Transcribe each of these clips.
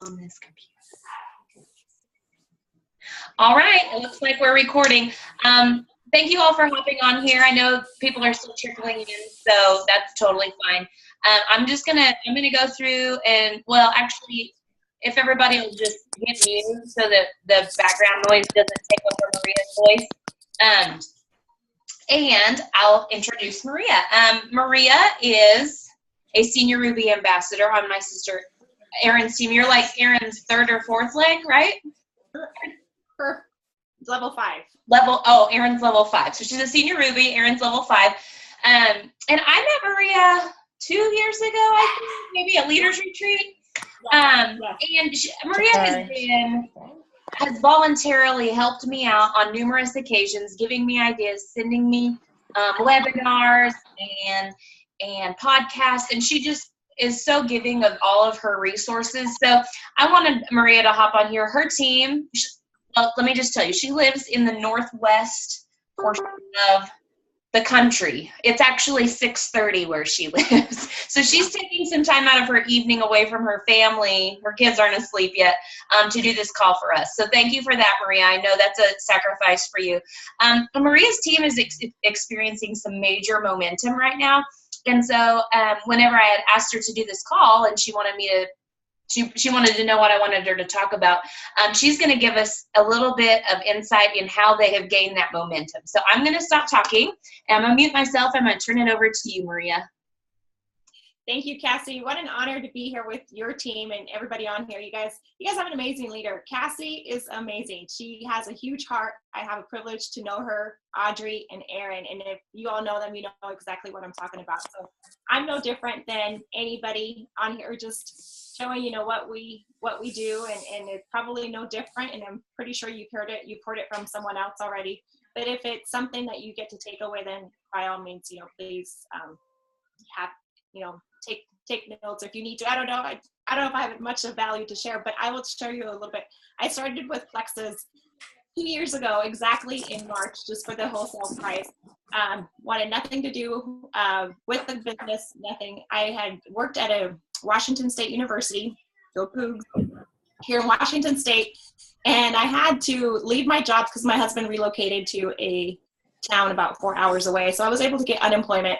on this computer. All right, it looks like we're recording. Thank you all for hopping on here. I know people are still trickling in, so that's totally fine. I'm gonna go through and, well, actually, if everybody will just hit mute so that the background noise doesn't take over Maria's voice. And I'll introduce Maria. Maria is a senior Ruby ambassador on my sister Erin's team. You're like Erin's third or fourth leg, right? Level 5. Erin's level 5. So she's a senior Ruby, Erin's level 5. And I met Maria 2 years ago, I think, maybe at Leaders Retreat. And Maria has voluntarily helped me out on numerous occasions, giving me ideas, sending me webinars and podcasts, and she just is so giving of all of her resources. So I wanted Maria to hop on here. Her team, well, let me just tell you, she lives in the northwest portion of the country. It's actually 6:30 where she lives. So she's taking some time out of her evening away from her family. Her kids aren't asleep yet, to do this call for us. So thank you for that, Maria. I know that's a sacrifice for you. Maria's team is experiencing some major momentum right now. And so whenever I had asked her to do this call and she wanted to know what I wanted her to talk about, she's going to give us a little bit of insight in how they have gained that momentum. So I'm going to stop talking, and I'm going to mute myself. I'm going to turn it over to you, Maria. Thank you, Cassie. What an honor to be here with your team and everybody on here. You guys have an amazing leader. Cassie is amazing. She has a huge heart. I have a privilege to know her, Audrey and Erin. And if you all know them, you know exactly what I'm talking about. So I'm no different than anybody on here, just showing, what we do. And it's probably no different. And I'm pretty sure you've heard it from someone else already. But if it's something that you get to take away, then by all means, please take notes if you need to. I don't know if I have much of value to share, but I will share you a little bit. I started with Plexus 2 years ago, exactly in March, just for the wholesale price. Wanted nothing to do with the business, nothing. I had worked at a Washington State University, go Cougs, here in Washington State, and I had to leave my job because my husband relocated to a town about 4 hours away. So I was able to get unemployment.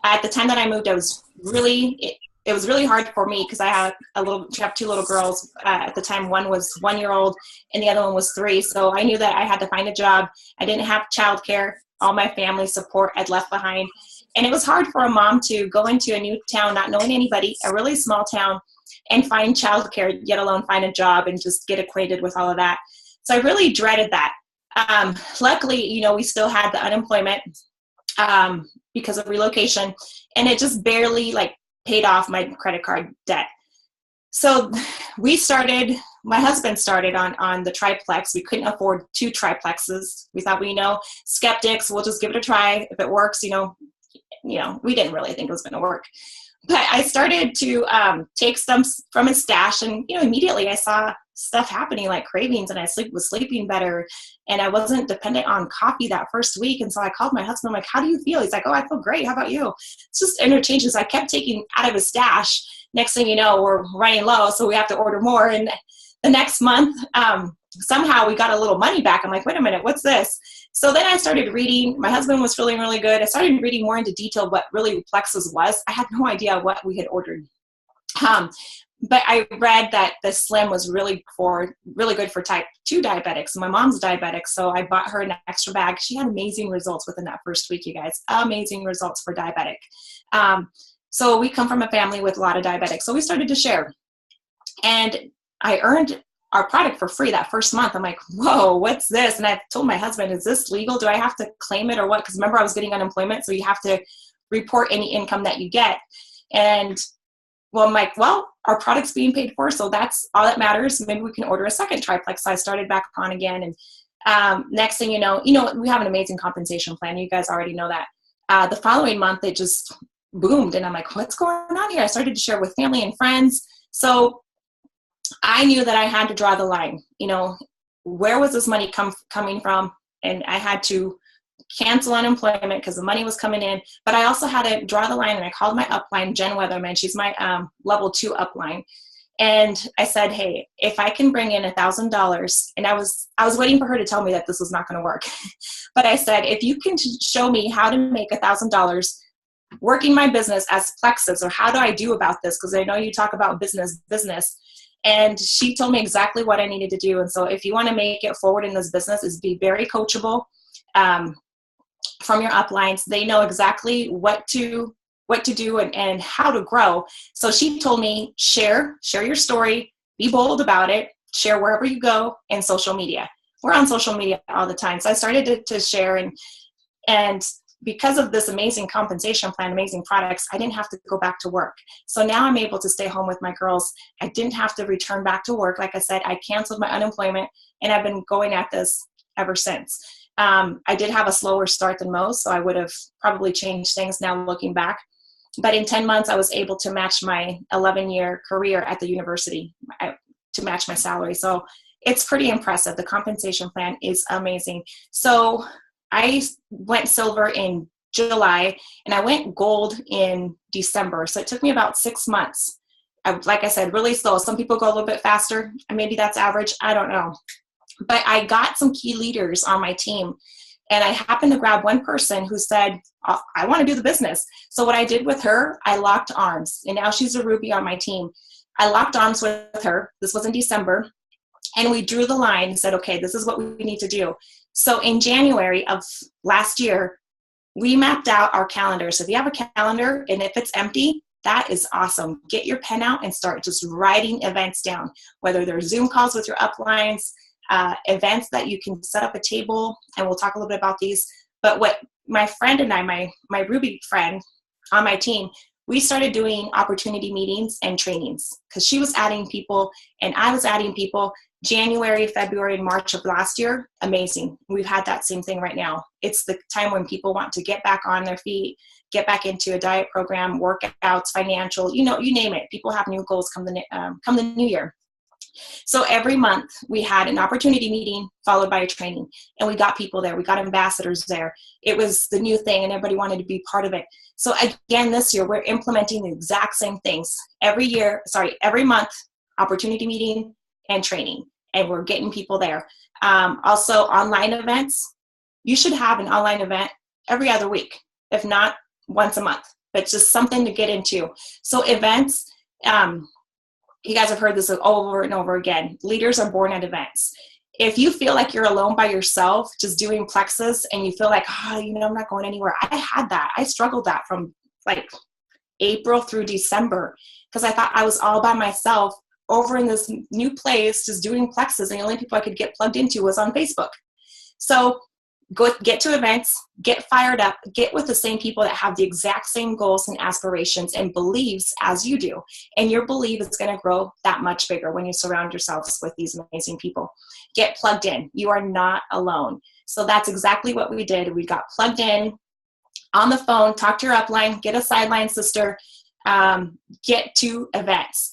At the time that I moved, it was really hard for me because I have 2 little girls. At the time, one was 1-year-old and the other one was 3. So I knew that I had to find a job. I didn't have childcare. All my family support I'd left behind. And it was hard for a mom to go into a new town, not knowing anybody, a really small town, and find childcare, yet alone find a job and just get acquainted with all of that. So I really dreaded that. Luckily, we still had the unemployment because of relocation, and it just barely paid off my credit card debt. So my husband started on the triplex. We couldn't afford 2 triplexes. We thought, skeptics, we'll just give it a try. If it works, we didn't really think it was going to work. But I started to take some from his stash, and immediately I saw stuff happening like cravings, and I was sleeping better, and I wasn't dependent on coffee that first week. And so I called my husband. I'm like, "How do you feel?" He's like, "Oh, I feel great. How about you?" It's just interchanges. I kept taking out of his stash. Next thing you know, we're running low, so we have to order more. And the next month, somehow we got a little money back. I'm like, "Wait a minute, what's this?" So then I started reading. My husband was feeling really good. I started reading more into detail what really Plexus was. I had no idea what we had ordered. But I read that the Slim was really good for type 2 diabetics. My mom's diabetic, so I bought her an extra bag. She had amazing results within that first week, you guys. Amazing results for diabetic. So we come from a family with a lot of diabetics. So we started to share. And I earned our product for free that first month. I'm like, whoa, what's this? And I told my husband, is this legal? Do I have to claim it or what? Because remember, I was getting unemployment, so you have to report any income that you get. And I'm like, well, our product's being paid for, so that's all that matters. Maybe we can order a second triplex. So I started back on again. And next thing you know, we have an amazing compensation plan. You guys already know that. The following month, it just boomed. And I'm like, what's going on here? I started to share with family and friends. So I knew that I had to draw the line. Where was this money coming from? And I had to cancel unemployment because the money was coming in, but I also had to draw the line, and I called my upline, Jen Weatherman. She's my level 2 upline. And I said, hey, if I can bring in $1,000, and I was waiting for her to tell me that this was not going to work. But I said, if you can show me how to make $1,000 working my business as Plexus, or how do I do about this? Because I know you talk about business. And she told me exactly what I needed to do. And so if you want to make it forward in this business, is be very coachable from your uplines. They know exactly what to do and how to grow. So she told me, share your story, be bold about it, share wherever you go, and social media. We're on social media all the time. So I started to share, and because of this amazing compensation plan, amazing products, I didn't have to go back to work. So now I'm able to stay home with my girls. I didn't have to return back to work. Like I said, I canceled my unemployment, and I've been going at this ever since. I did have a slower start than most, so I would have probably changed things now looking back. But in 10 months, I was able to match my 11-year career at the university to match my salary. So it's pretty impressive. The compensation plan is amazing. So I went silver in July, and I went gold in December. So it took me about 6 months. Like I said, really slow. Some people go a little bit faster, and maybe that's average. I don't know. But I got some key leaders on my team, and I happened to grab one person who said, I want to do the business. So what I did with her, I locked arms, and now she's a Ruby on my team. I locked arms with her. This was in December, and we drew the line and said, okay, this is what we need to do. So in January of last year, we mapped out our calendar. So if you have a calendar and if it's empty, that is awesome. Get your pen out and start just writing events down, whether they're Zoom calls with your uplines, events that you can set up a table, and we'll talk a little bit about these. But what my friend and I, my Ruby friend on my team, we started doing opportunity meetings and trainings, because she was adding people and I was adding people. January, February, and March of last year, amazing. We've had that same thing right now. It's the time when people want to get back on their feet, get back into a diet program, workouts, financial, you name it. People have new goals come the new year. So every month we had an opportunity meeting followed by a training, and we got people there. We got ambassadors there. It was the new thing, and everybody wanted to be part of it. So again, this year we're implementing the exact same things every month, opportunity meeting and training, and we're getting people there. Also online events. You should have an online event every other week, if not once a month, but just something to get into. So events, you guys have heard this over and over again. Leaders are born at events. If you feel like you're alone by yourself, just doing Plexus, and you feel like, I'm not going anywhere. I had that. I struggled that from like April through December, because I thought I was all by myself over in this new place, just doing Plexus, and the only people I could get plugged into was on Facebook. So get to events, get fired up, get with the same people that have the exact same goals and aspirations and beliefs as you do. And your belief is going to grow that much bigger when you surround yourselves with these amazing people. Get plugged in. You are not alone. So that's exactly what we did. We got plugged in on the phone, talk to your upline, get a sideline sister, get to events,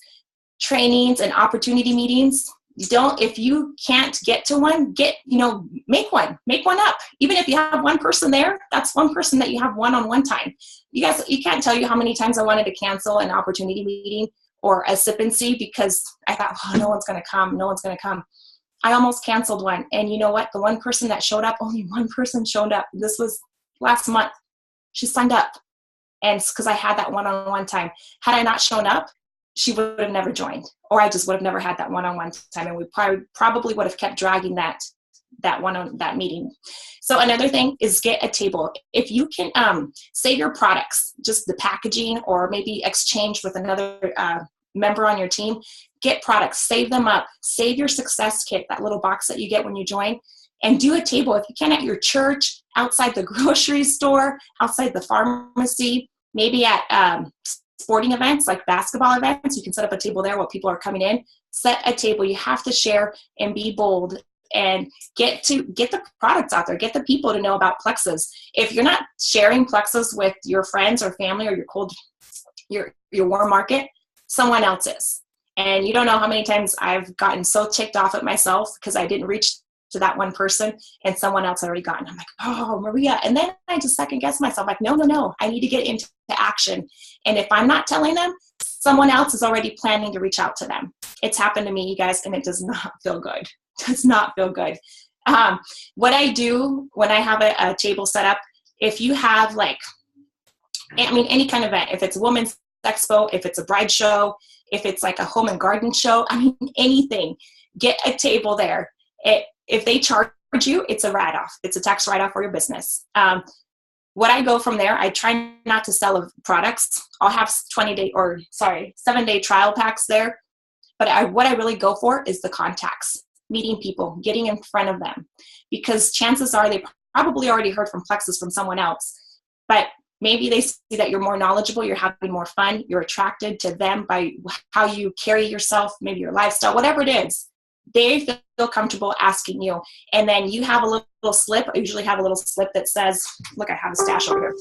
trainings, and opportunity meetings. If you can't get to one, make one up. Even if you have one person there, that's one person that you have one-on-one time. You guys, you can't tell you how many times I wanted to cancel an opportunity meeting or a sip and see, because I thought, no one's going to come. I almost canceled one. And you know what? The one person that showed up, only one person showed up. This was last month. She signed up. And it's because I had that one-on-one time. Had I not shown up, she would have never joined, or I just would have never had that one-on-one time, and we probably would have kept dragging that meeting. So another thing is get a table. If you can save your products, just the packaging, or maybe exchange with another member on your team, get products, save them up, save your success kit, that little box that you get when you join, and do a table. If you can, at your church, outside the grocery store, outside the pharmacy, maybe at sporting events like basketball events, you can set up a table there while people are coming in. Set a table. You have to share and be bold and get the products out there. Get the people to know about Plexus. If you're not sharing Plexus with your friends or family or your warm market, someone else is. And you don't know how many times I've gotten so ticked off at myself because I didn't reach to that one person and someone else had already gotten. I'm like, oh, Maria. And then I just second guess myself, like, no, I need to get into action. And if I'm not telling them, someone else is already planning to reach out to them. It's happened to me, you guys, and it does not feel good. It does not feel good. What I do when I have a table set up, if you have like, I mean, any kind of event, if it's a women's expo, if it's a bride show, if it's like a home and garden show, I mean, anything, get a table there. If they charge you, it's a write-off. It's a tax write-off for your business. What I go from there, I try not to sell products. I'll have 7-day trial packs there. But what I really go for is the contacts, meeting people, getting in front of them. Because chances are they probably already heard from Plexus from someone else. But maybe they see that you're more knowledgeable, you're having more fun, you're attracted to them by how you carry yourself, maybe your lifestyle, whatever it is. They feel comfortable asking you. And then you have a little slip. I usually have a little slip that says, look, I have a stash over here.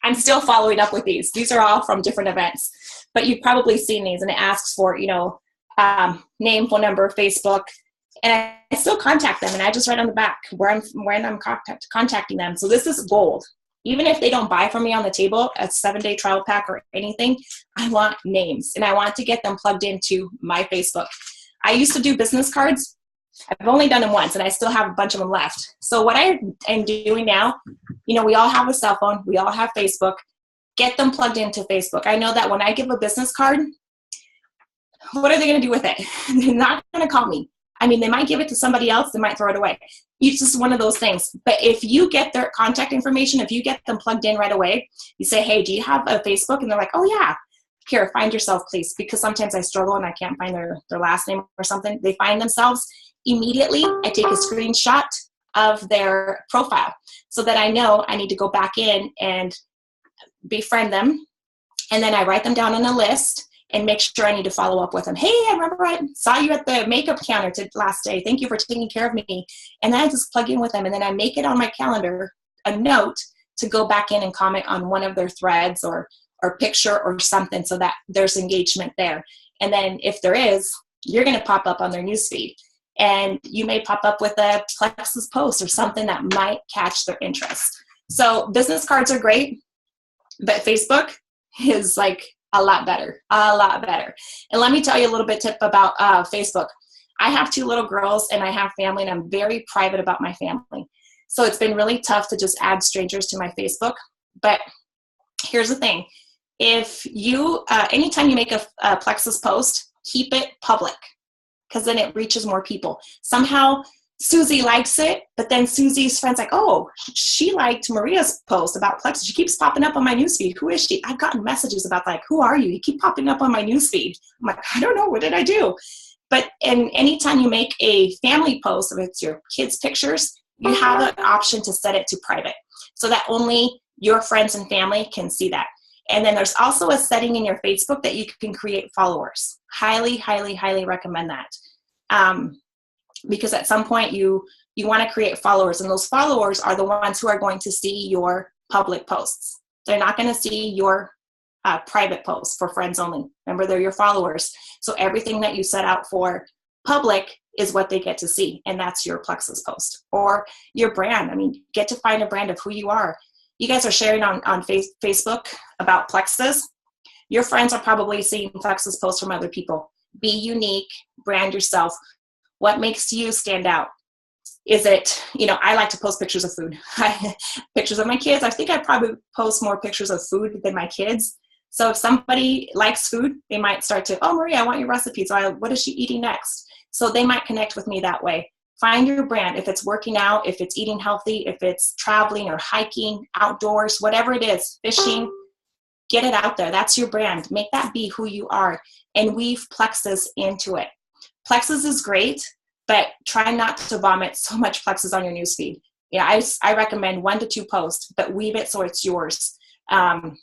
I'm still following up with these. These are all from different events. But you've probably seen these, and it asks for, name, phone number, Facebook. And I still contact them, and I just write on the back when I'm contacting them. So this is gold. Even if they don't buy from me on the table, a 7-day trial pack or anything, I want names, and I want to get them plugged into my Facebook. I used to do business cards. I've only done them once, and I still have a bunch of them left. So what I am doing now, we all have a cell phone. We all have Facebook. Get them plugged into Facebook. I know that when I give a business card, what are they going to do with it? They're not going to call me. I mean, they might give it to somebody else. They might throw it away. It's just one of those things. But if you get their contact information, if you get them plugged in right away, you say, hey, do you have a Facebook? And they're like, oh, yeah. Here, find yourself, please. Because sometimes I struggle and I can't find their last name or something. They find themselves. Immediately, I take a screenshot of their profile so that I know I need to go back in and befriend them. And then I write them down on a list and make sure I need to follow up with them. Hey, I remember I saw you at the makeup counter last day. Thank you for taking care of me. And then I just plug in with them. And then I make it on my calendar a note to go back in and comment on one of their threads or picture or something so that there's engagement there. And then if there is, you're going to pop up on their newsfeed. And you may pop up with a Plexus post or something that might catch their interest. So business cards are great, but Facebook is like a lot better. And let me tell you a little bit tip about Facebook. I have 2 little girls and I have family, and I'm very private about my family. So it's been really tough to just add strangers to my Facebook. But here's the thing. If you, anytime you make a Plexus post, keep it public, because then it reaches more people. Somehow Susie likes it, but then Susie's friend's like, oh, she liked Maria's post about Plexus. She keeps popping up on my newsfeed. Who is she? I've gotten messages about like, who are you? You keep popping up on my newsfeed. I'm like, I don't know. What did I do? But anytime you make a family post, if it's your kids' pictures, you have an option to set it to private so that only your friends and family can see that. And then there's also a setting in your Facebook that you can create followers. Highly, highly, highly recommend that. Because at some point you want to create followers, and those followers are the ones who are going to see your public posts. They're not going to see your private posts for friends only. Remember, they're your followers. So everything that you set out for public is what they get to see, and that's your Plexus post or your brand. I mean, get to find a brand of who you are. You guys are sharing on Facebook about Plexus. Your friends are probably seeing Plexus posts from other people. Be unique, brand yourself. What makes you stand out? Is it, I like to post pictures of food. Pictures of my kids. I think I probably post more pictures of food than my kids. So if somebody likes food, they might start to, oh, Maria, I want your recipe. So what is she eating next? So they might connect with me that way. Find your brand. If it's working out, if it's eating healthy, if it's traveling or hiking, outdoors, whatever it is, fishing, get it out there. That's your brand. Make that be who you are and weave Plexus into it. Plexus is great, but try not to vomit so much Plexus on your newsfeed. Yeah, I recommend 1 to 2 posts, but weave it so it's yours. And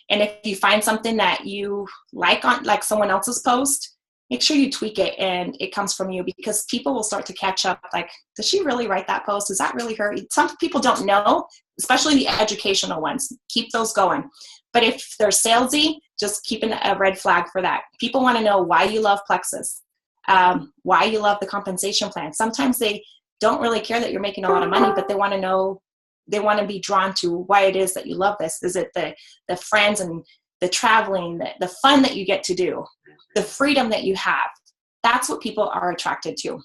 if you find something that you like on like someone else's post, make sure you tweak it and it comes from you, because people will start to catch up. Like, does she really write that post? Is that really her? Some people don't know, especially the educational ones. Keep those going. But if they're salesy, just keep a red flag for that. People want to know why you love Plexus, why you love the compensation plan. Sometimes they don't really care that you're making a lot of money, but they want to know, they want to be drawn to why it is that you love this. Is it the friends and the traveling, the fun that you get to do, the freedom that you have. That's what people are attracted to.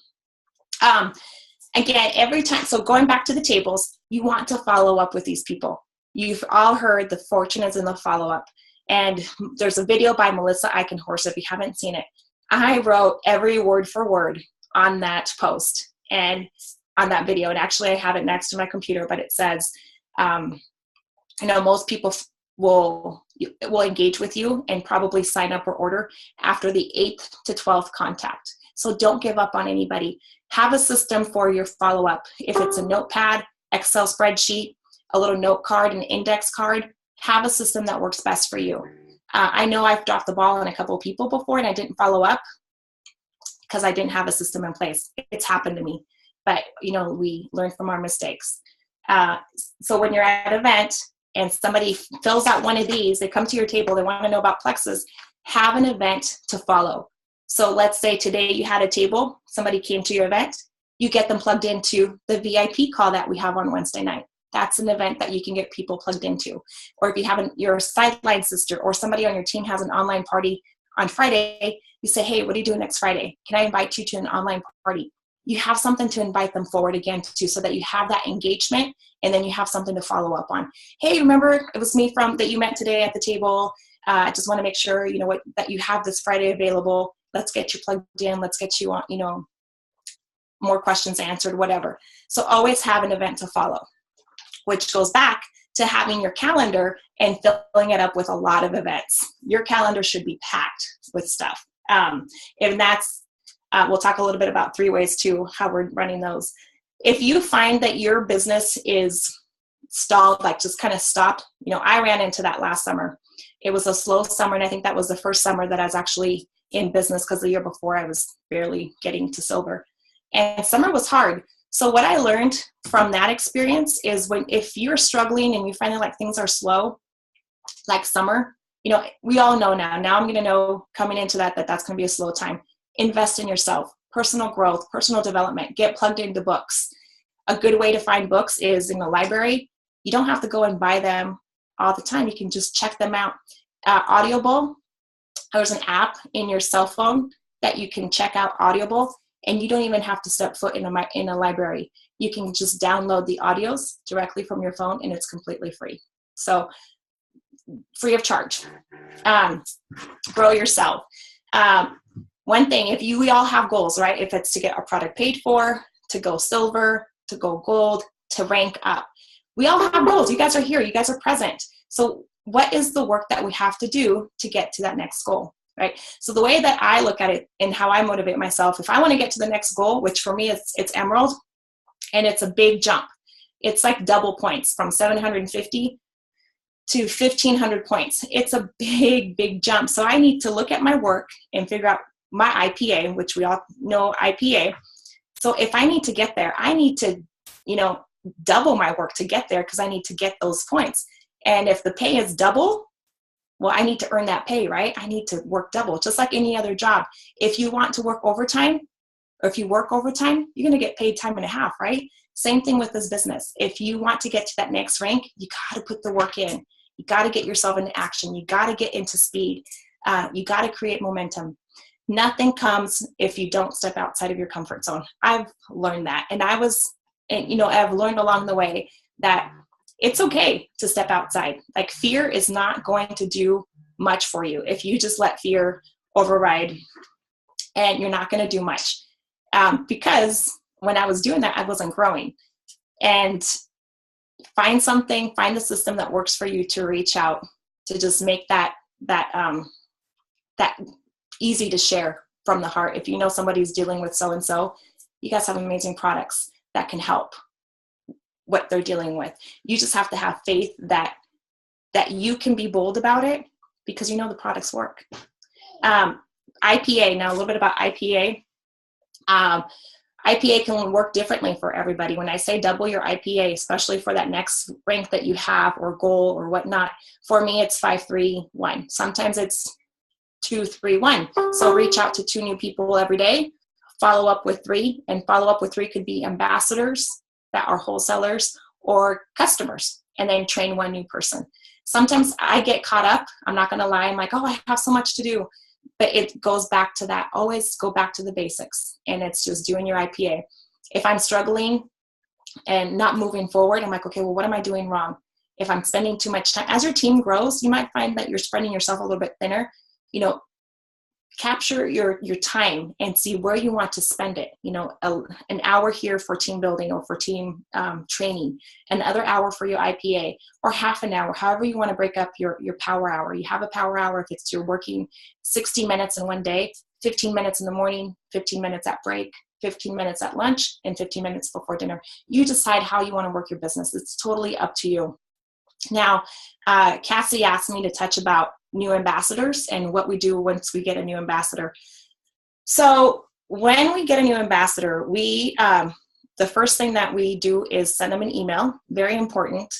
Again, every time, so going back to the tables, you want to follow up with these people. You've all heard the fortune is in the follow-up. And there's a video by Melissa Eichenhorst, if you haven't seen it. I wrote every word for word on that post and on that video. And actually I have it next to my computer, but it says, most people will engage with you and probably sign up or order after the 8th to 12th contact. So don't give up on anybody. Have a system for your follow-up. If it's a notepad, Excel spreadsheet, a little note card, an index card, have a system that works best for you. I know I've dropped the ball on a couple of people before and I didn't follow up because I didn't have a system in place. It's happened to me, but we learn from our mistakes. So when you're at an event and somebody fills out one of these, they come to your table, they want to know about Plexus, have an event to follow. So let's say today you had a table, somebody came to your event, you get them plugged into the VIP call that we have on Wednesday night. That's an event that you can get people plugged into. Or if you have your sideline sister or somebody on your team has an online party on Friday, you say, hey, what are you doing next Friday? Can I invite you to an online party? You have something to invite them forward again to, so that you have that engagement and then you have something to follow up on. Hey, remember it was me that you met today at the table. I just want to make sure, that you have this Friday available. Let's get you plugged in. Let's get you on, more questions answered, whatever. So always have an event to follow, which goes back to having your calendar and filling it up with a lot of events. Your calendar should be packed with stuff. And that's, we'll talk a little bit about 3 ways too, how we're running those. If you find that your business is stalled, like just kind of stopped, I ran into that last summer. It was a slow summer, and I think that was the first summer that I was actually in business, because the year before I was barely getting to silver. And summer was hard. So what I learned from that experience is if you're struggling and you find like things are slow, like summer, we all know now I'm going to know coming into that's going to be a slow time. Invest in yourself, personal growth, personal development, get plugged into books. A good way to find books is in the library. You don't have to go and buy them all the time. You can just check them out. Audible, there's an app in your cell phone that you can check out Audible, and you don't even have to step foot in a library. You can just download the audios directly from your phone, and it's completely free. So free of charge. Grow yourself. One thing, we all have goals, right? If it's to get our product paid for, to go silver, to go gold, to rank up. We all have goals. You guys are here. You guys are present. So what is the work that we have to do to get to that next goal, right? So the way that I look at it and how I motivate myself, if I want to get to the next goal, which for me it's Emerald, and it's a big jump. It's like double points from 750 to 1,500 points. It's a big, big jump. So I need to look at my work and figure out my IPA, which we all know IPA. So if I need to get there, I need to, double my work to get there, because I need to get those points. And if the pay is double, well, I need to earn that pay, right? I need to work double, just like any other job. If you want to work overtime, or if you work overtime, you're going to get paid time and a half, right? Same thing with this business. If you want to get to that next rank, you got to put the work in. You got to get yourself into action. You got to get into speed. You got to create momentum. Nothing comes if you don't step outside of your comfort zone. I've learned that. And I've learned along the way that it's okay to step outside. Like, fear is not going to do much for you if you just let fear override, and you're not going to do much. Because when I was doing that, I wasn't growing. And find the system that works for you to reach out, to just make that easy to share from the heart. If you know somebody's dealing with so-and-so, you guys have amazing products that can help what they're dealing with. You just have to have faith that you can be bold about it, because the products work. IPA, now a little bit about IPA. IPA can work differently for everybody. When I say double your IPA, especially for that next rank that you have or goal or whatnot, for me it's 5-3-1. Sometimes it's 2-3-1. So reach out to 2 new people every day, follow up with 3, and follow up with 3 could be ambassadors that are wholesalers or customers, and then train 1 new person. Sometimes I get caught up. I'm not going to lie. I'm like, oh, I have so much to do. But it goes back to that. Always go back to the basics. And it's just doing your IPA. If I'm struggling and not moving forward, I'm like, okay, well, what am I doing wrong? If I'm spending too much time, as your team grows, you might find that you're spreading yourself a little bit thinner. You know, capture your time and see where you want to spend it. You know, an hour here for team building or for team training, another hour for your IPA, or half an hour, however you want to break up your power hour. You have a power hour if it's you're working 60 minutes in one day, 15 minutes in the morning, 15 minutes at break, 15 minutes at lunch, and 15 minutes before dinner. You decide how you want to work your business. It's totally up to you. Now, Cassie asked me to touch about new ambassadors and what we do once we get a new ambassador. So when we get a new ambassador, we the first thing that we do is send them an email. Very important.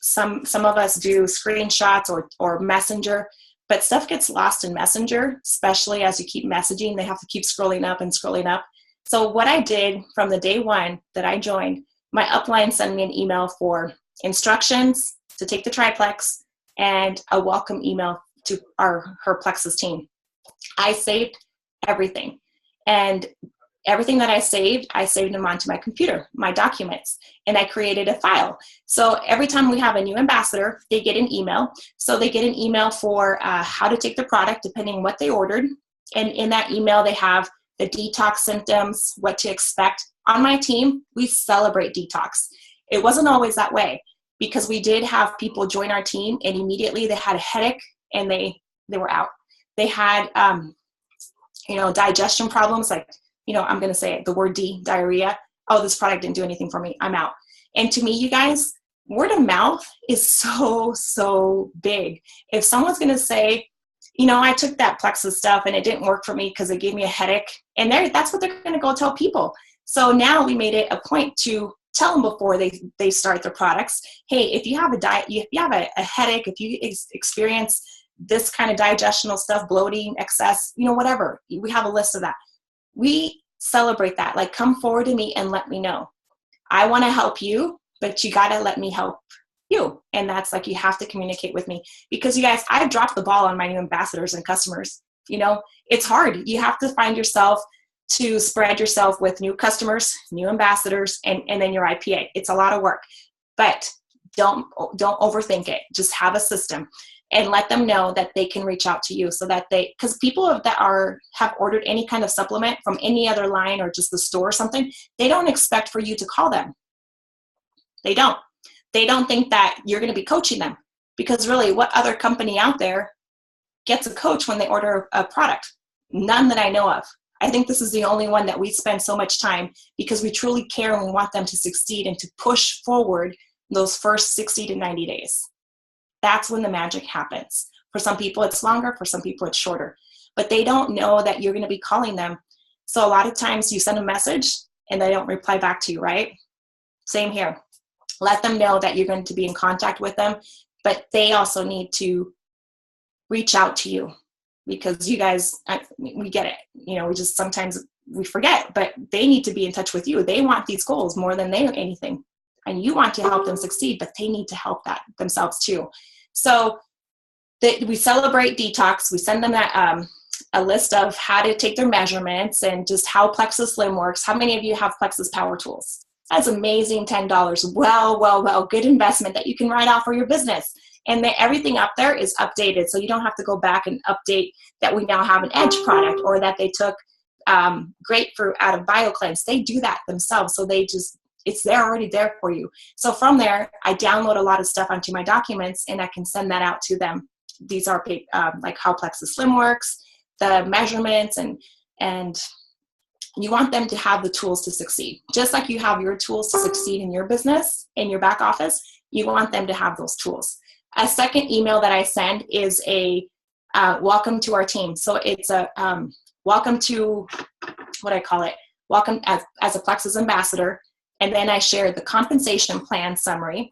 Some of us do screenshots or Messenger, but stuff gets lost in Messenger, especially as you keep messaging. They have to keep scrolling up and scrolling up. So what I did from the day one that I joined, my upline sent me an email for instructions to take the triplex and a welcome email to her Plexus team. I saved everything. And everything that I saved them onto my computer, my documents, and I created a file. So every time we have a new ambassador, they get an email. So they get an email for how to take the product, depending on what they ordered. And in that email, they have the detox symptoms, what to expect. On my team, we celebrate detox. It wasn't always that way, because we did have people join our team and immediately they had a headache and they were out. They had, digestion problems, like, I'm going to say it, the word diarrhea. Oh, this product didn't do anything for me. I'm out. And to me, you guys, word of mouth is so, so big. If someone's going to say, I took that Plexus stuff and it didn't work for me because it gave me a headache, and that's what they're going to go tell people. So now we made it a point to tell them before they start their products, hey, if you have a headache, if you experience this kind of digestional stuff, bloating, excess, whatever, we have a list of that. We celebrate that. Like, come forward to me and let me know. I want to help you, but you got to let me help you. And that's like, you have to communicate with me, because you guys, I've dropped the ball on my new ambassadors and customers. It's hard. You have to find yourself to spread yourself with new customers, new ambassadors, and then your IPA. It's a lot of work, but don't overthink it. Just have a system and let them know that they can reach out to you, so that because people that have ordered any kind of supplement from any other line or just the store or something, they don't expect for you to call them. They don't think that you're going to be coaching them, because really, what other company out there gets a coach when they order a product? None that I know of. I think this is the only one that we spend so much time, because we truly care and we want them to succeed and to push forward those first 60 to 90 days. That's when the magic happens. For some people, it's longer. For some people, it's shorter. But they don't know that you're going to be calling them. So a lot of times you send a message and they don't reply back to you, right? Same here. Let them know that you're going to be in contact with them, but they also need to reach out to you, because you guys, we get it. We just sometimes we forget, but they need to be in touch with you. They want these goals more than anything. And you want to help them succeed, but they need to help that themselves too. So we celebrate detox. We send them a list of how to take their measurements and just how Plexus Slim works. How many of you have Plexus Power Tools? That's amazing, $10. Well, good investment that you can write off for your business. And then everything up there is updated, so you don't have to go back and update that we now have an Edge product, or that they took grapefruit out of BioCleanse. They do that themselves, so it's already there for you. So from there, I download a lot of stuff onto my documents, and I can send that out to them. These are like how Plexus Slim works, the measurements, and you want them to have the tools to succeed. Just like you have your tools to succeed in your business, in your back office, you want them to have those tools. A second email that I send is a welcome to our team. So it's a welcome to, what I call it, welcome as a Plexus ambassador. And then I share the compensation plan summary,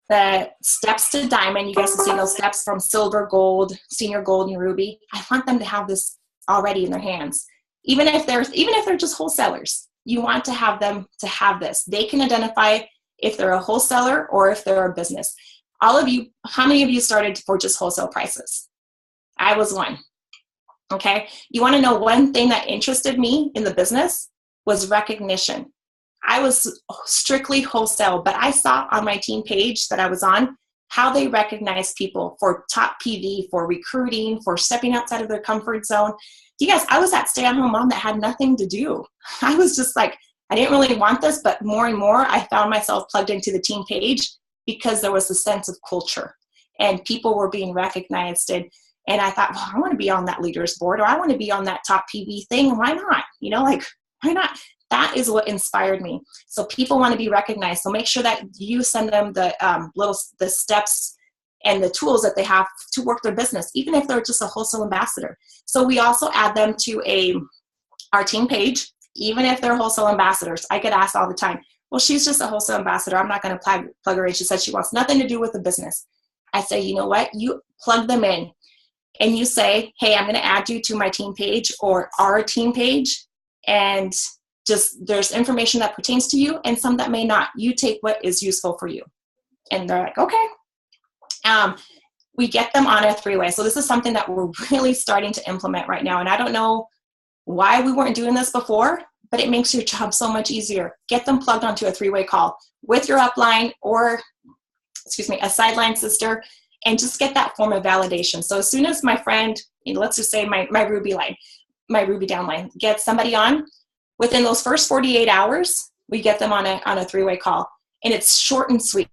the steps to diamond. You guys have seen those steps from silver, gold, senior gold, and ruby. I want them to have this already in their hands. Even if they're just wholesalers, you want to have them to have this. They can identify if they're a wholesaler or if they're a business. All of you, how many of you started for just wholesale prices? I was one. Okay. You want to know one thing that interested me in the business was recognition. I was strictly wholesale, but I saw on my team page that I was on how they recognize people for top PV, for recruiting, for stepping outside of their comfort zone. You guys, I was that stay-at-home mom that had nothing to do. I was just like, I didn't really want this, but more and more I found myself plugged into the team page because there was a sense of culture and people were being recognized. And I thought, well, I want to be on that leaders board, or I want to be on that top PV thing. Why not? You know, like, why not? That is what inspired me. So people want to be recognized. So make sure that you send them the the steps and the tools that they have to work their business, even if they're just a wholesale ambassador. So we also add them to our team page, even if they're wholesale ambassadors. I get asked all the time, well, she's just a wholesale ambassador. I'm not going to plug her in. She said she wants nothing to do with the business. I say, you know what? You plug them in and you say, hey, I'm going to add you to my team page or our team page. And just there's information that pertains to you and some that may not. You take what is useful for you. And they're like, okay. We get them on a three-way. So this is something that we're really starting to implement right now. And I don't know why we weren't doing this before, but it makes your job so much easier. Get them plugged onto a three-way call with your upline or, a sideline sister, and just get that form of validation. So as soon as my friend, let's just say my Ruby line, my Ruby downline, gets somebody on, within those first 48 hours, we get them on a three-way call. And it's short and sweet,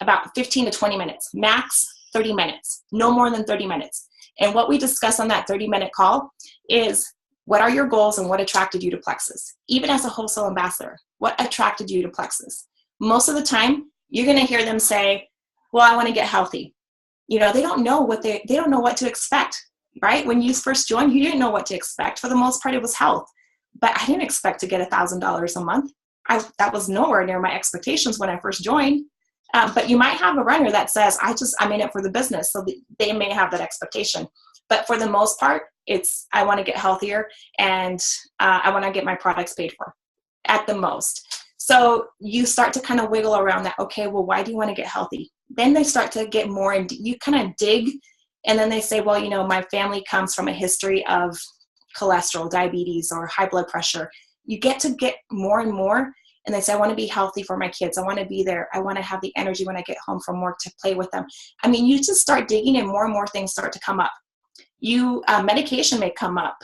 about 15 to 20 minutes, max 30 minutes, no more than 30 minutes. And what we discuss on that 30-minute call is, what are your goals and what attracted you to Plexus? Even as a wholesale ambassador, what attracted you to Plexus? Most of the time, you're going to hear them say, well, I want to get healthy. They don't know what they don't know what to expect, right? When you first joined, you didn't know what to expect. For the most part, it was health. But I didn't expect to get $1,000 a month. That was nowhere near my expectations when I first joined. But you might have a runner that says, I'm in it for the business. So they may have that expectation. But for the most part, it's, I want to get healthier and I want to get my products paid for at the most. So you start to kind of wiggle around that. Okay, well, why do you want to get healthy? Then they start to get more, and you kind of dig. And then they say, well, my family comes from a history of cholesterol, diabetes, or high blood pressure. You get to get more and more. And they say, I want to be healthy for my kids. I want to be there. I want to have the energy when I get home from work to play with them. I mean, you just start digging and more things start to come up. Medication may come up.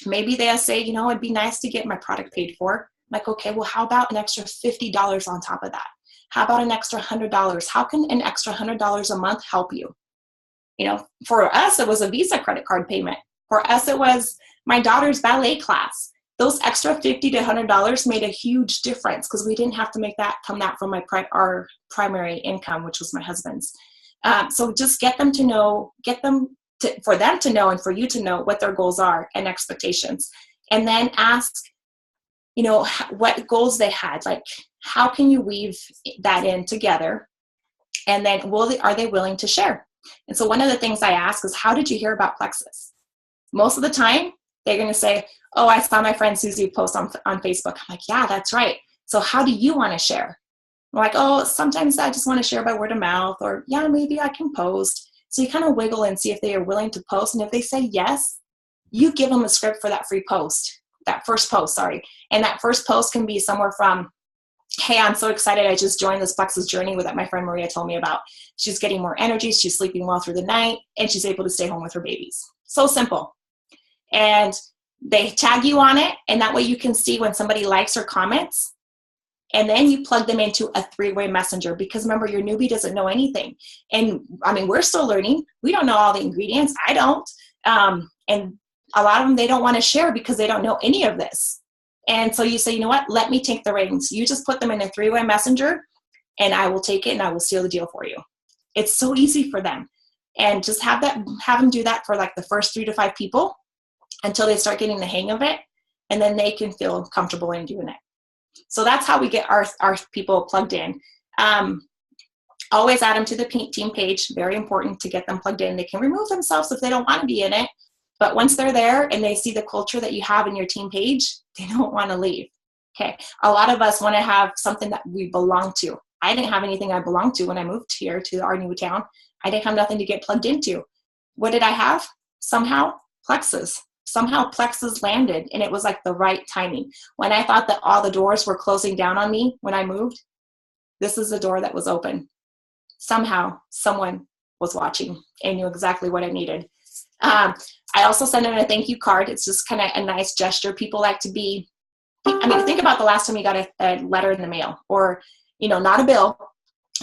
Maybe they'll say, it'd be nice to get my product paid for. I'm like, okay, well, how about an extra $50 on top of that? How about an extra $100? How can an extra $100 a month help you? For us, it was a Visa credit card payment. For us, it was my daughter's ballet class. Those extra $50 to $100 made a huge difference because we didn't have to make that come out from our primary income, which was my husband's. So just get them to know, for them to know and for you to know what their goals are and expectations. And then ask, what goals they had. Like, how can you weave that in together? And then are they willing to share? And so one of the things I ask is, how did you hear about Plexus? Most of the time, they're going to say, oh, I saw my friend Susie post on Facebook. I'm like, yeah, that's right. So how do you want to share? I'm like, oh, sometimes I just want to share by word of mouth, or yeah, maybe I can post. So you kind of wiggle and see if they are willing to post. And if they say yes, you give them a script for that free post, that first post, sorry. And that first post can be somewhere from, hey, I'm so excited. I just joined this Plexus journey that my friend Maria told me about. She's getting more energy. She's sleeping well through the night, and she's able to stay home with her babies. So simple. And they tag you on it, and that way you can see when somebody likes or comments, and then you plug them into a three-way messenger, because remember, your newbie doesn't know anything. And I mean, we're still learning. We don't know all the ingredients. I don't. And a lot of them, they don't want to share because they don't know any of this. And so you say, you know what, let me take the reins. You just put them in a three-way messenger, and I will take it and I will seal the deal for you. It's so easy for them. And just have them do that for like the first 3 to 5 people, until they start getting the hang of it, and then they can feel comfortable in doing it. So that's how we get our people plugged in. Always add them to the team page. Very important to get them plugged in. They can remove themselves if they don't want to be in it, but once they're there and they see the culture that you have in your team page, they don't want to leave. Okay. A lot of us want to have something that we belong to. I didn't have anything I belonged to when I moved here to our new town. I didn't have nothing to get plugged into. What did I have? Somehow Plexus. Somehow Plexus landed, and it was like the right timing. When I thought that all the doors were closing down on me when I moved, this is the door that was open. Somehow someone was watching and knew exactly what I needed. I also sent them a thank you card. It's just kind of a nice gesture. People like to be, I mean, think about the last time you got a letter in the mail, or, you know, not a bill,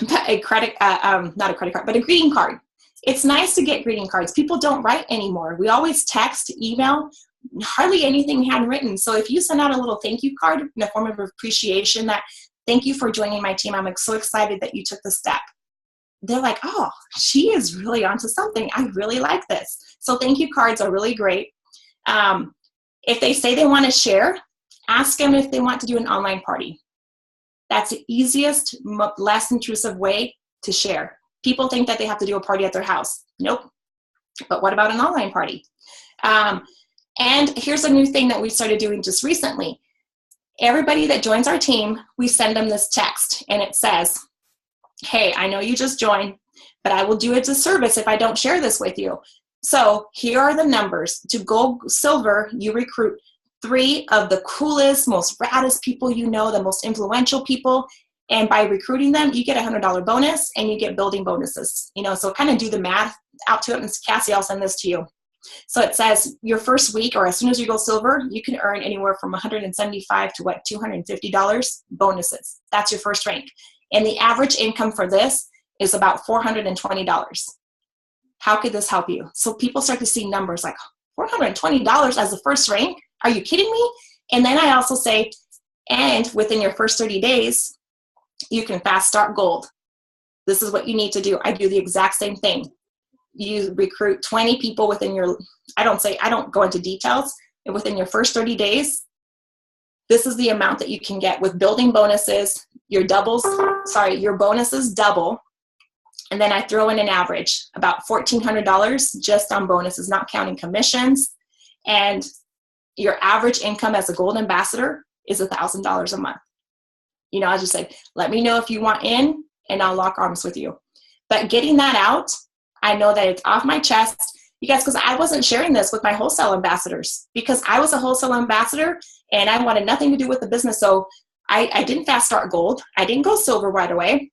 but a credit, not a credit card, but a greeting card. It's nice to get greeting cards. People don't write anymore. We always text, email, hardly anything handwritten. So if you send out a little thank you card in a form of appreciation, that thank you for joining my team, I'm so excited that you took the step. They're like, oh, she is really onto something. I really like this. So thank you cards are really great. If they say they want to share, ask them if they want to do an online party. That's the easiest, less intrusive way to share. People think that they have to do a party at their house. Nope. But what about an online party? And here's a new thing that we started doing just recently. Everybody that joins our team, we send them this text, and it says, hey, I know you just joined, but I will do a disservice if I don't share this with you. So here are the numbers. To go silver, you recruit 3 of the coolest, most raddest people you know, the most influential people. And by recruiting them, you get a $100 bonus, and you get building bonuses. You know, so kind of do the math out to it. And Cassie, I'll send this to you. So it says your first week, or as soon as you go silver, you can earn anywhere from $175 to $250 bonuses. That's your first rank. And the average income for this is about $420. How could this help you? So people start to see numbers like $420 as the first rank. Are you kidding me? And then I also say, and within your first 30 days, you can fast start gold. This is what you need to do. I do the exact same thing. You recruit 20 people within your, I don't go into details, and within your first 30 days, this is the amount that you can get with building bonuses. Your bonuses double. And then I throw in an average, about $1,400 just on bonuses, not counting commissions. And your average income as a gold ambassador is $1,000 a month. You know, I just said, let me know if you want in, and I'll lock arms with you. But getting that out, I know that it's off my chest. You guys, because I wasn't sharing this with my wholesale ambassadors, because I was a wholesale ambassador and I wanted nothing to do with the business. So I didn't fast start gold. I didn't go silver right away.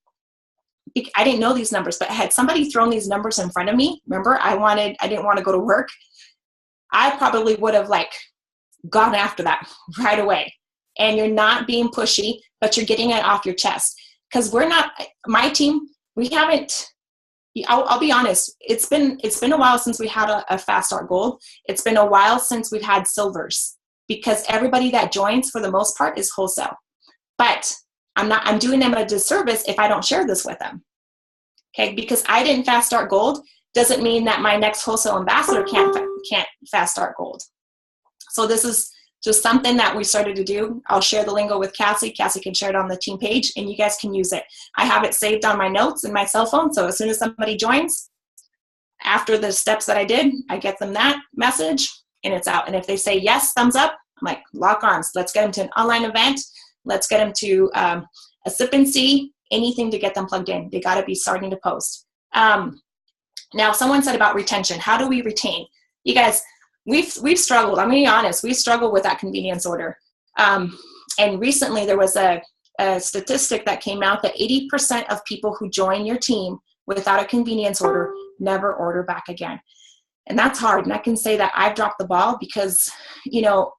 I didn't know these numbers, but had somebody thrown these numbers in front of me, remember, I didn't want to go to work. I probably would have gone after that right away. And you're not being pushy, but you're getting it off your chest. Because my team, we haven't, I'll be honest, it's been a while since we had a fast start gold. It's been a while since we've had silvers, because everybody that joins for the most part is wholesale. But I'm doing them a disservice if I don't share this with them. Okay, because I didn't fast start gold doesn't mean that my next wholesale ambassador can't fast start gold. So this is just something that we started to do. I'll share the lingo with Cassie. Cassie can share it on the team page, and you guys can use it. I have it saved on my notes in my cell phone, so as soon as somebody joins, after the steps that I did, I get them that message, and it's out. And if they say yes, thumbs up, I'm like, lock arms. Let's get them to an online event. Let's get them to a sip and see, anything to get them plugged in. They got to be starting to post. Now, someone said about retention. How do we retain? You guys, we've struggled. I'm going to be honest. We struggle with that convenience order. And recently there was a statistic that came out that 80% of people who join your team without a convenience order never order back again. And that's hard. And I can say that I've dropped the ball because, you know,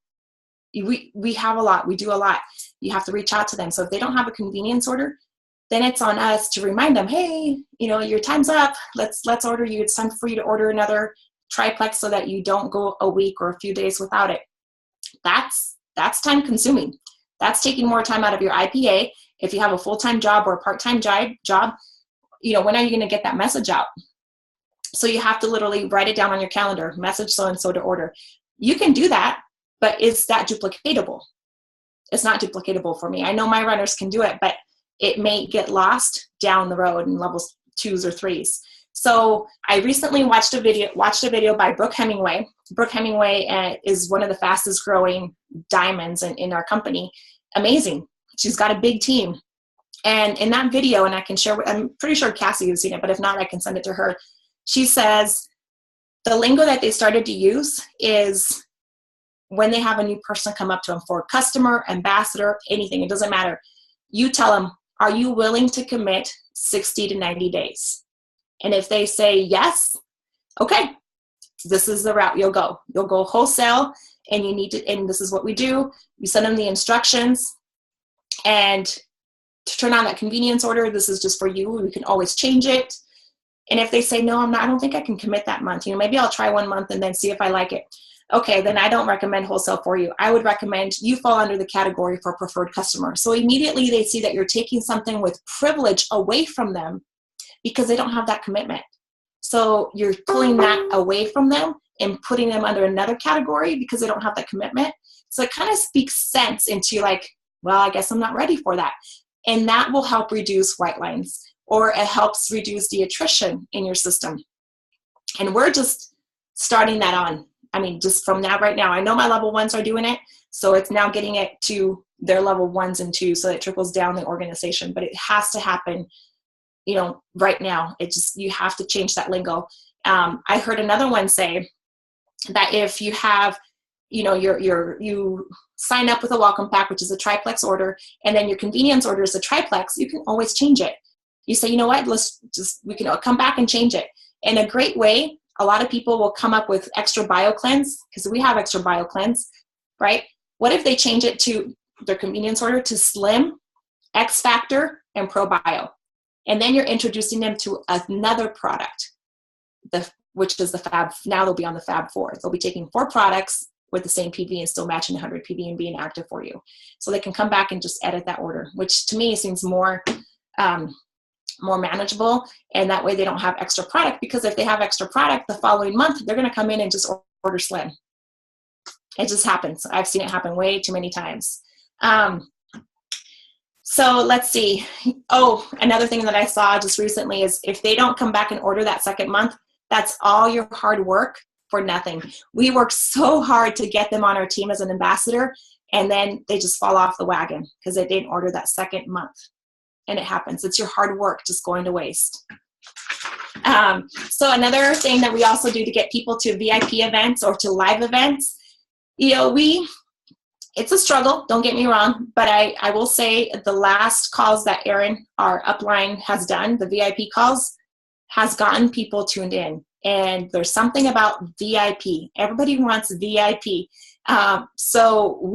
we have a lot. We do a lot. You have to reach out to them. So if they don't have a convenience order, then it's on us to remind them, hey, you know, your time's up. Let's order you. It's time for you to order another triplex so that you don't go a week or a few days without it. That's time consuming. That's taking more time out of your IPA. If you have a full-time job or a part-time job, you know, when are you going to get that message out? So you have to literally write it down on your calendar, message so-and-so to order. You can do that, but is that duplicatable? It's not duplicatable for me. I know my runners can do it, but it may get lost down the road in levels 2s or 3s. So I recently watched a video by Brooke Hemingway. Brooke Hemingway is one of the fastest growing diamonds in our company. Amazing. She's got a big team. And in that video, and I can share, I'm pretty sure Cassie has seen it, but if not, I can send it to her. She says the lingo that they started to use is when they have a new person come up to them for customer, ambassador, anything, it doesn't matter. You tell them, are you willing to commit 60 to 90 days? And if they say yes, okay, this is the route you'll go. You'll go wholesale, and you need to, and this is what we do. You send them the instructions, and to turn on that convenience order, this is just for you. We can always change it. And if they say, no, I don't think I can commit that month. Maybe I'll try 1 month and then see if I like it. Okay, then I don't recommend wholesale for you. I would recommend you fall under the category for preferred customer. So immediately they see that you're taking something with privilege away from them because they don't have that commitment. So you're pulling that away from them and putting them under another category because they don't have that commitment. So it kind of speaks sense into like, well, I guess I'm not ready for that. And that will help reduce white lines, or it helps reduce the attrition in your system. And we're just starting that on. I mean, just from now, right now, I know my level ones are doing it. So it's now getting it to their level 1s and 2s so it trickles down the organization. But it has to happen, right now. It just, you have to change that lingo. I heard another one say that if you have, you sign up with a welcome pack, which is a triplex order, and then your convenience order is a triplex, you can always change it. You say, you know what, we can come back and change it. In a great way, a lot of people will come up with extra bio cleanse, because we have extra bio cleanse, right? What if they change it to their convenience order to slim, X Factor, and Pro Bio? And then you're introducing them to another product, which is the Fab. Now they'll be on the Fab 4. They'll be taking 4 products with the same PV and still matching 100 PV and being active for you. So they can come back and just edit that order, which to me seems more manageable. And that way they don't have extra product, because if they have extra product the following month, they're going to come in and just order slim. It just happens. I've seen it happen way too many times. So let's see. Oh, another thing that I saw just recently is if they don't come back and order that second month, that's all your hard work for nothing. We worked so hard to get them on our team as an ambassador, and then they just fall off the wagon because they didn't order that second month. And it happens. It's your hard work just going to waste. So another thing that we also do to get people to VIP events or to live events, it's a struggle, don't get me wrong, but I will say the last calls that Erin, our upline, has done, the VIP calls, has gotten people tuned in. And there's something about VIP. Everybody wants VIP. So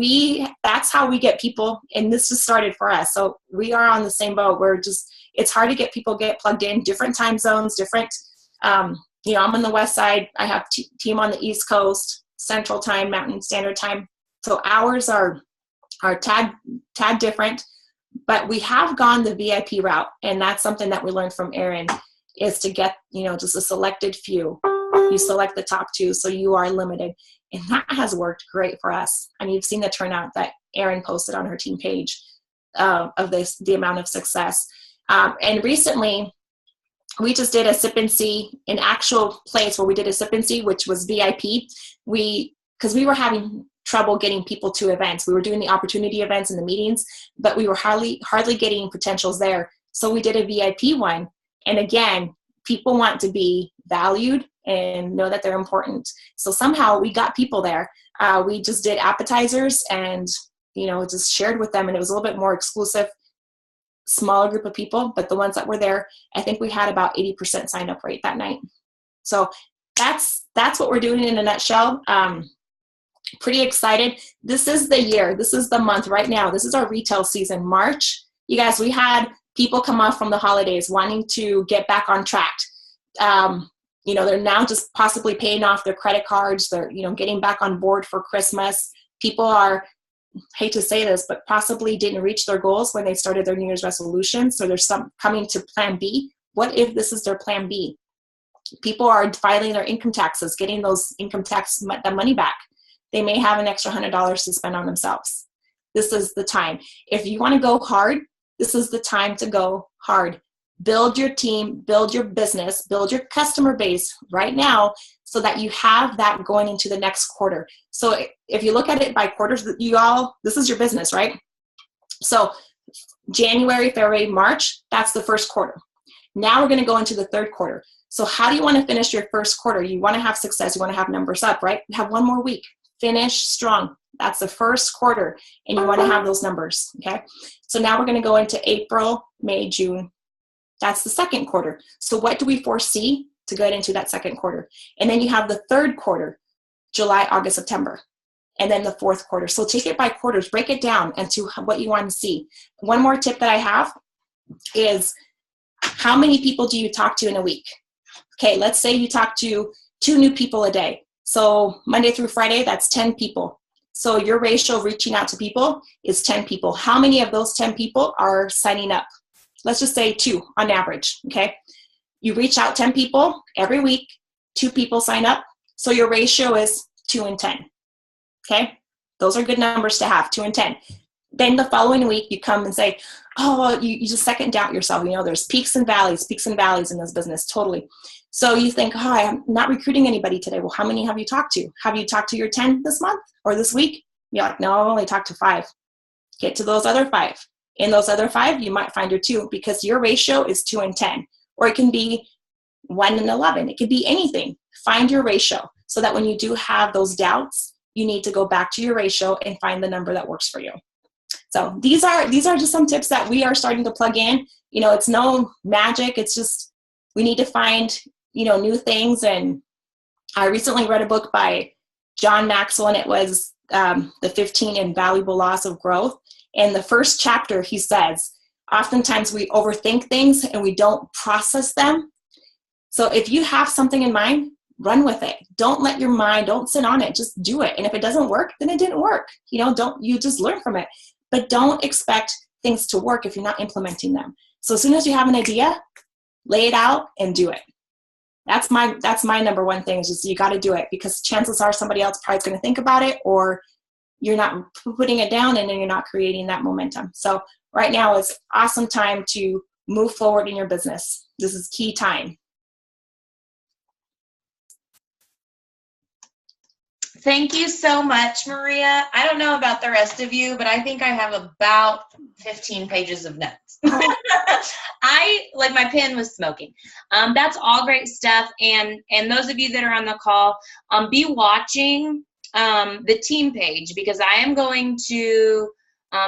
that's how we get people, and this just started for us. So we are on the same boat. It's hard to get people get plugged in, different time zones, different, I'm on the west side. I have team on the East Coast, Central Time, Mountain Standard Time. So hours are tad different, but we have gone the VIP route. And that's something that we learned from Erin, is to get, just a selected few. You select the top 2, so you are limited. And that has worked great for us. I mean, you've seen the turnout that Erin posted on her team page of the amount of success. And recently, we just did a sip and see, an actual place where we did a sip and see, which was VIP. Because we were having trouble getting people to events. We were doing the opportunity events and the meetings, but we were hardly getting potentials there. So we did a VIP one. And again, people want to be valued and know that they're important. So somehow we got people there. We just did appetizers and, just shared with them. And it was a little bit more exclusive, smaller group of people. But the ones that were there, I think we had about 80% sign up rate that night. So that's what we're doing in a nutshell. Pretty excited. This is the year. This is the month right now. This is our retail season, March. You guys, we had people come off from the holidays wanting to get back on track. They're now just possibly paying off their credit cards. They're, getting back on board for Christmas. People are, hate to say this, but possibly didn't reach their goals when they started their New Year's resolution. So there's some coming to plan B. What if this is their plan B? People are filing their income taxes, getting those income tax, that money back. They may have an extra $100 to spend on themselves. This is the time. If you want to go hard, this is the time to go hard. Build your team, build your business, build your customer base right now so that you have that going into the next quarter. So if you look at it by quarters, this is your business, right? So January, February, March, that's the first quarter. Now we're going to go into the third quarter. So how do you want to finish your first quarter? You want to have success. You want to have numbers up, right? You have one more week. Finish strong. That's the first quarter, and you want to have those numbers, okay? So now we're going to go into April, May, June. That's the second quarter. So what do we foresee to get into that second quarter? And then you have the third quarter, July, August, September, and then the fourth quarter. So take it by quarters, break it down into what you want to see. One more tip that I have is, how many people do you talk to in a week? Okay, let's say you talk to 2 new people a day. So Monday through Friday, that's 10 people. So your ratio of reaching out to people is 10 people. How many of those 10 people are signing up? Let's just say 2 on average, okay? You reach out 10 people every week, 2 people sign up. So your ratio is 2 and 10, okay? Those are good numbers to have, 2 and 10. Then the following week you come and say, oh, you just second doubt yourself. You know, there's peaks and valleys in this business, totally. So you think, oh, I'm not recruiting anybody today. Well, how many have you talked to? Have you talked to your 10 this month or this week? You're like, no, I've only talked to 5. Get to those other 5. In those other 5, you might find your 2, because your ratio is 2 and 10. Or it can be 1 and 11. It could be anything. Find your ratio so that when you do have those doubts, you need to go back to your ratio and find the number that works for you. So these are just some tips that we are starting to plug in. You know, it's no magic. It's just, we need to find, you know, new things. And I recently read a book by John Maxwell, and it was the 15 Invaluable Laws of Growth. And the first chapter, he says, oftentimes we overthink things and we don't process them. So if you have something in mind, run with it. Don't let your mind, don't sit on it, just do it. And if it doesn't work, then it didn't work. You know, you just learn from it. But don't expect things to work if you're not implementing them. So as soon as you have an idea, lay it out and do it. That's my number one thing, is just you got to do it, because chances are somebody else probably is going to think about it, or you're not putting it down and then you're not creating that momentum. So right now is awesome time to move forward in your business. This is key time. Thank you so much, Maria. I don't know about the rest of you, but I think I have about 15 pages of notes. Like my pen was smoking. That's all great stuff. And those of you that are on the call, be watching the team page, because I am going to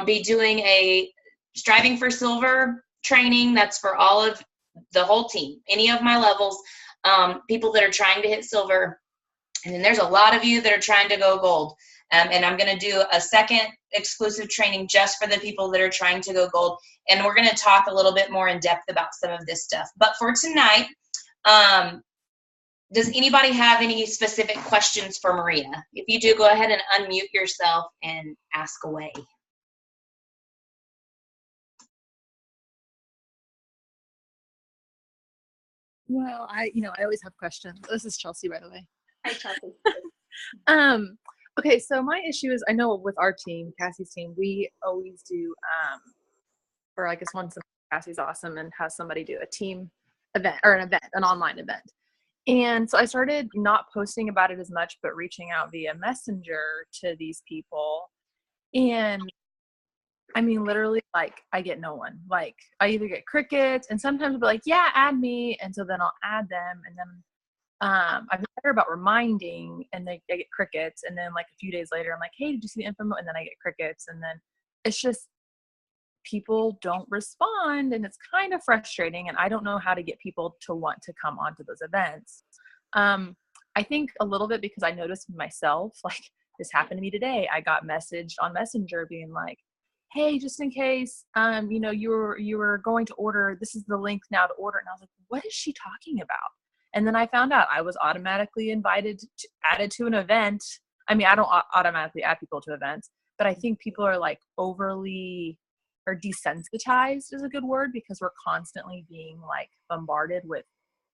be doing a Striving for Silver training. That's for all of the whole team, any of my levels, people that are trying to hit silver. And then there's a lot of you that are trying to go gold. And I'm going to do a second exclusive training just for the people that are trying to go gold. And we're going to talk a little bit more in depth about some of this stuff. But for tonight, does anybody have any specific questions for Maria? If you do, go ahead and unmute yourself and ask away. Well, I always have questions. This is Chelsea, by the way. Hi, Chelsea. Okay, so my issue is, I know with our team, Cassie's team, we always do, or I guess once a month, Cassie's awesome and has somebody do a team event, or an online event. And so I started not posting about it as much, but reaching out via Messenger to these people. And I mean, literally, like, I get no one. Like, I either get crickets, and sometimes I'll be like, yeah, add me. And so then I'll add them. And then I've been better about reminding, and I get crickets. And then like a few days later, I'm like, hey, did you see the info? And then I get crickets. And then it's just, people don't respond, and it's kind of frustrating. And I don't know how to get people to want to come onto those events. I think a little bit because I noticed myself, like, this happened to me today. I got messaged on Messenger being like, hey, just in case, you were going to order, this is the link now to order. And I was like, what is she talking about? And then I found out I was automatically added to an event. I mean, I don't automatically add people to events, but I think people are like overly, or desensitized is a good word, because we're constantly being like bombarded with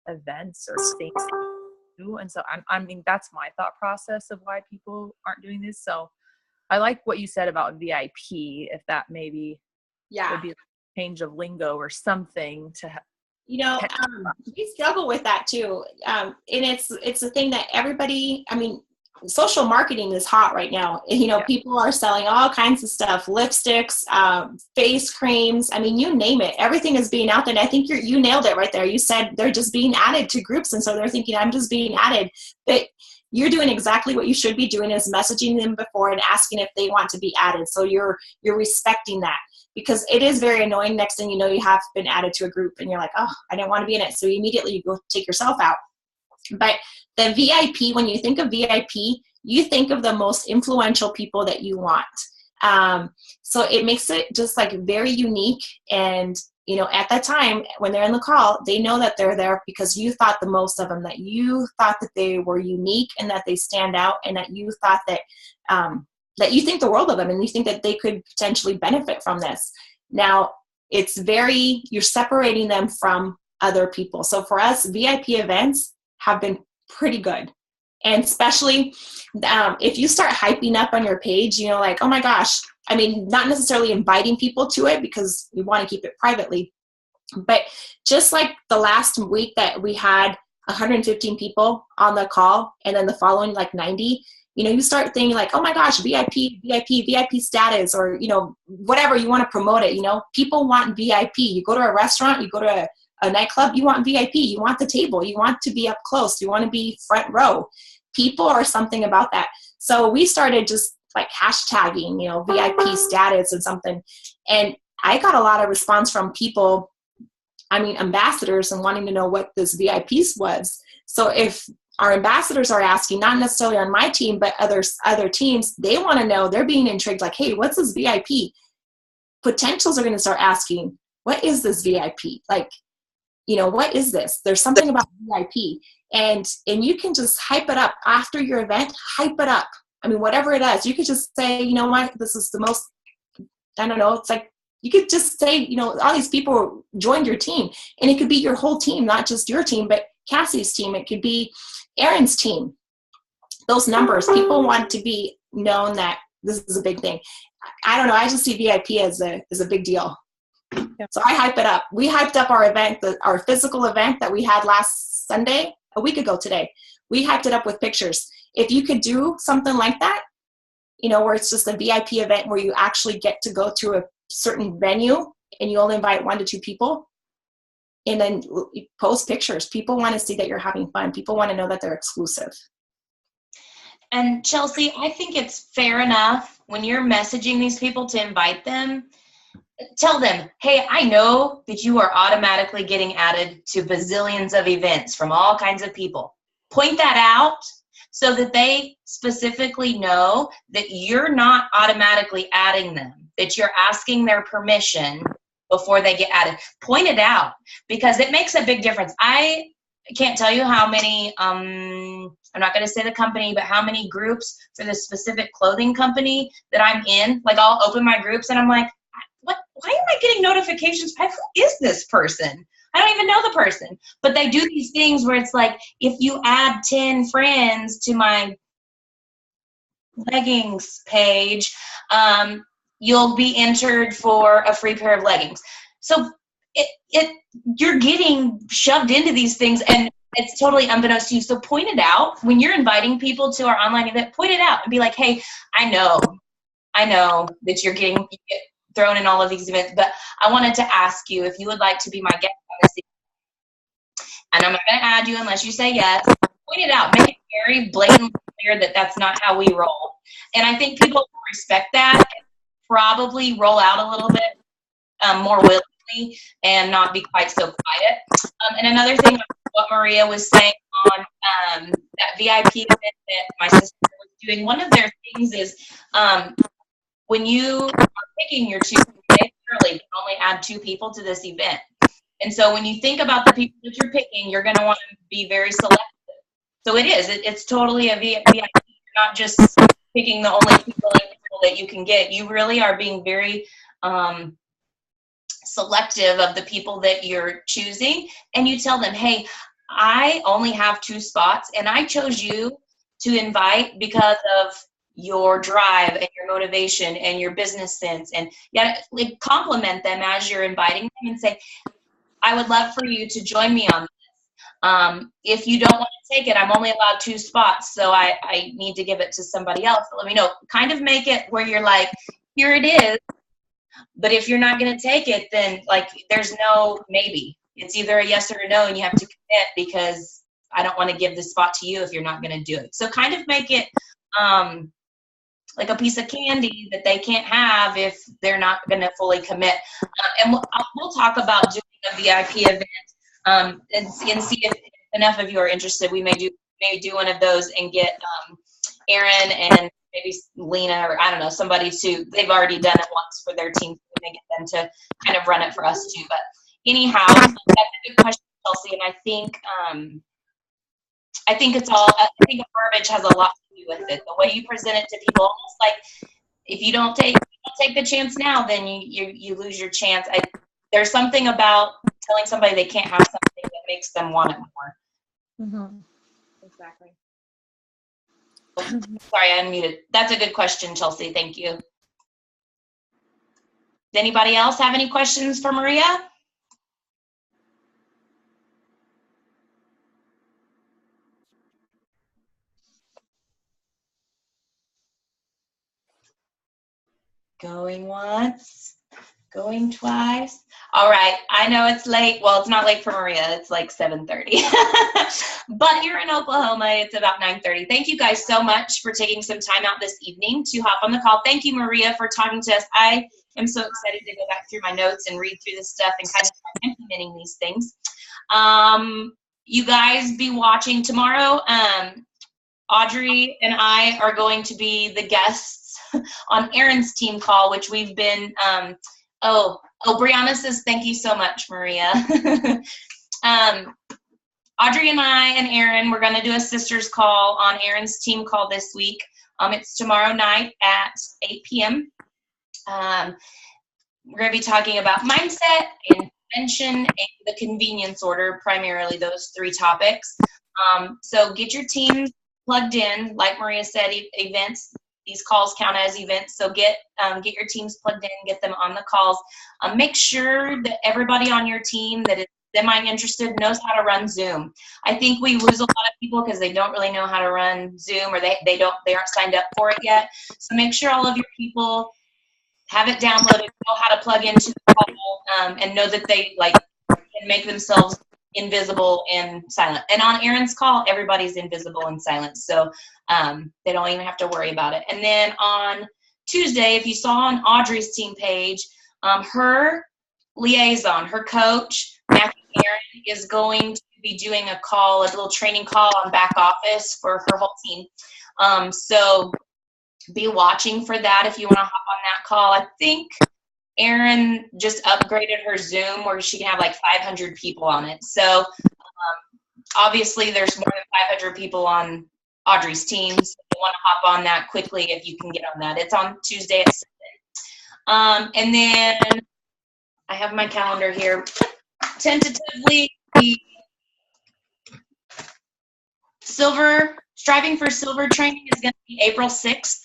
events or things to do. And so I mean, that's my thought process of why people aren't doing this. So I like what you said about VIP, if that maybe would be a change of lingo or something to we struggle with that too. And it's a thing that everybody, I mean, social marketing is hot right now. You know, people are selling all kinds of stuff, lipsticks, face creams. I mean, you name it. Everything is being out there. And I think you nailed it right there. You said they're just being added to groups. And so they're thinking, I'm just being added. But you're doing exactly what you should be doing, is messaging them before and asking if they want to be added. So you're respecting that, because it is very annoying. Next thing you know, you have been added to a group and you're like, oh, I didn't want to be in it. So immediately you go take yourself out. But the VIP, when you think of VIP, you think of the most influential people that you want. So it makes it just like very unique. And, you know, at that time when they're in the call, they know that they're there because you thought the most of them, that you thought that they were unique and that they stand out, and that you thought that, that you think the world of them, and you think that they could potentially benefit from this. Now, you're separating them from other people. So for us, VIP events have been pretty good. And especially if you start hyping up on your page, you know, like, oh my gosh, I mean, not necessarily inviting people to it because we want to keep it privately, but just like the last week that we had 115 people on the call, and then the following like 90, you know, you start thinking like, oh my gosh, VIP status, or, you know, whatever you want to promote it. You know, people want VIP. You go to a restaurant, you go to a nightclub, you want VIP, you want the table, you want to be up close, you want to be front row. People are something about that. So we started just like hashtagging, you know, VIP status and something. And I got a lot of response from people, I mean, ambassadors, and wanting to know what this VIP was. So if our ambassadors are asking, not necessarily on my team, but other teams, they want to know, they're being intrigued, like, hey, what's this VIP? Potentials are going to start asking, what is this VIP? Like, you know, what is this? There's something about VIP. And you can just hype it up after your event, hype it up. I mean, whatever it is, you could just say, you know what, this is the most, I don't know, it's like, you could just say, you know, all these people joined your team, and it could be your whole team, not just your team, but Cassie's team. It could be Erin's team. Those numbers, people want to be known that this is a big thing. I don't know. I just see VIP as a big deal. Yeah. So I hype it up. We hyped up our event, our physical event that we had last Sunday, a week ago today. We hyped it up with pictures. If you could do something like that, you know, where it's just a VIP event where you actually get to go to a certain venue and you only invite 1 to 2 people, and then post pictures. People want to see that you're having fun. People want to know that they're exclusive. And Chelsea, I think it's fair enough when you're messaging these people to invite them, tell them, hey, I know that you are automatically getting added to bazillions of events from all kinds of people. Point that out so that they specifically know that you're not automatically adding them, that you're asking their permission before they get added. Point it out, because it makes a big difference. I can't tell you how many, I'm not going to say the company, but how many groups for this specific clothing company that I'm in. Like, I'll open my groups and I'm like, why am I getting notifications? Who is this person? I don't even know the person. But they do these things where it's like, if you add 10 friends to my leggings page, you'll be entered for a free pair of leggings. So you're getting shoved into these things, and it's totally unbeknownst to you. So point it out when you're inviting people to our online event. Point it out and be like, hey, I know that you get thrown in all of these events, but I wanted to ask you if you would like to be my guest on this event. And I'm not going to add you unless you say yes. Point it out. Make it very blatantly clear that that's not how we roll. And I think people will respect that and probably roll out a little bit more willingly and not be quite so quiet. And another thing, what Maria was saying on that VIP event that my sister was doing, one of their things is when you are picking your 2, they literally can only add 2 people to this event. And so when you think about the people that you're picking, you're going to want to be very selective. So it's totally a VIP. You're not just picking the only people that you can get. You really are being very selective of the people that you're choosing. And you tell them, hey, I only have 2 spots, and I chose you to invite because of your drive and your motivation and your business sense. And like, compliment them as you're inviting them and say, I would love for you to join me on this. If you don't want to take it, I'm only allowed 2 spots, so I need to give it to somebody else. But let me know. Kind of make it where you're like, here it is. But if you're not going to take it, then like there's no maybe. It's either a yes or a no, and you have to commit because I don't want to give this spot to you if you're not going to do it. So kind of make it like a piece of candy that they can't have if they're not going to fully commit. And we'll talk about doing a VIP event and see if enough of you are interested. We may do one of those and get Aaron and maybe Lena or I don't know, somebody to, they've already done it once for their team. We may get them to kind of run it for us too. But anyhow, that's a good question, Chelsea. And I think it's all, I think verbiage has a lot to do with it. The way you present it to people, almost like if you don't take the chance now, then you lose your chance. There's something about telling somebody they can't have something that makes them want it more. Mm-hmm. Exactly. Sorry, I unmuted. That's a good question, Chelsea. Thank you. Does anybody else have any questions for Maria? Going once, going twice. All right, I know it's late. Well, it's not late for Maria. It's like 7:30. But here in Oklahoma, it's about 9:30. Thank you guys so much for taking some time out this evening to hop on the call. Thank you, Maria, for talking to us. I am so excited to go back through my notes and read through this stuff and kind of start implementing these things. You guys be watching tomorrow. Audrey and I are going to be the guests on Aaron's team call, which we've been, Brianna says, thank you so much, Maria. Audrey and I and Aaron, we're going to do a sisters call on Aaron's team call this week. It's tomorrow night at 8 p.m. We're going to be talking about mindset and prevention and the convenience order, primarily those 3 topics. So get your teams plugged in, like Maria said, events. These calls count as events, so get your teams plugged in, get them on the calls. Make sure that everybody on your team that is semi-interested knows how to run Zoom. I think we lose a lot of people because they don't really know how to run Zoom, or they aren't signed up for it yet. So make sure all of your people have it downloaded, know how to plug into the call, and know that they can make themselves invisible and silent. And on Aaron's call, everybody's invisible and silent, so they don't even have to worry about it. And then on Tuesday, if you saw on Audrey's team page, her liaison, her coach, Matthew Aaron, is going to be doing a little training call on back office for her whole team. So be watching for that if you want to hop on that call. I think Erin just upgraded her Zoom where she can have like 500 people on it. So obviously there's more than 500 people on Audrey's team. So you want to hop on that quickly if you can get on that. It's on Tuesday at 7. And then I have my calendar here. Tentatively, the Striving for Silver training is going to be April 6th.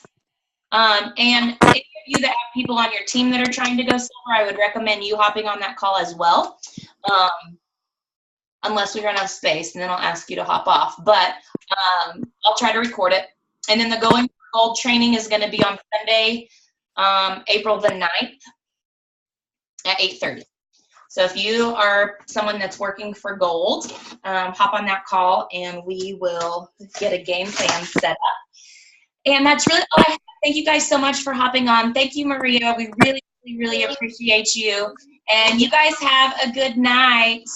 And any of you that have people on your team that are trying to go silver, I would recommend you hopping on that call as well, unless we run out of space, and then I'll ask you to hop off. But I'll try to record it. And then the Going for Gold training is going to be on Sunday, April the 9th at 8:30. So if you are someone that's working for gold, hop on that call, and we will get a game plan set up. And that's really all I have. Thank you guys so much for hopping on. Thank you, Maria. We really, really, really appreciate you. And you guys have a good night.